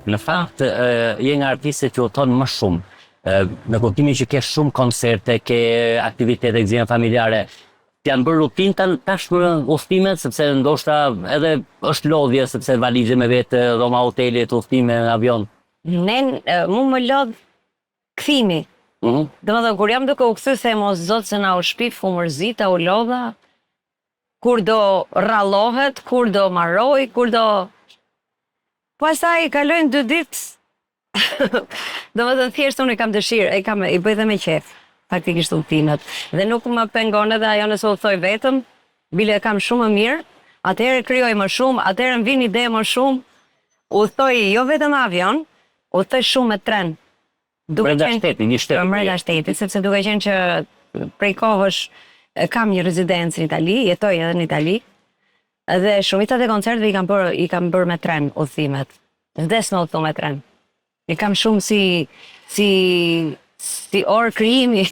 Në fakt, je nga artistët që udhton më shumë. Në kuptimin që ke shumë koncerte, ke aktivitete gëzime familjare. Janë bërë rutinë tashmë udhëtimet, sepse ndoshta edhe është lodhje, sepse valizhe me vetë, dhoma hotelit, udhëtime në avion. Mu më lodh kthimi. Domethënë kur jam duke u kthy se mos zot se na u shpif, u mërzita, u lodha. Kur do rrallohet, kur do marroj, kur do... Pastaj kalojnë 2 ditë. Domethënë thjesht unë kam dëshirë, i bëj dhe me qef, faktikisht udhëtimet. Dhe nuk më pengon edhe ajo nëse udhëtoj vetëm, bile kam shumë më mirë, atëherë krijoj më shumë, atëherë më vjen ide më shumë. Udhëtoj jo vetëm avion, udhëtoj shumë me tren. Brenda shtetit, një shtet. Brenda shtetit, sepse duke qenë që prej kohësh kam një rezidencë në Itali, jetoj edhe në Itali, dhe shumicat e koncerteve i kam bërë me tren udhëtimet. Vdes me udhëtu me tren. I kam shumë si orë krijimi.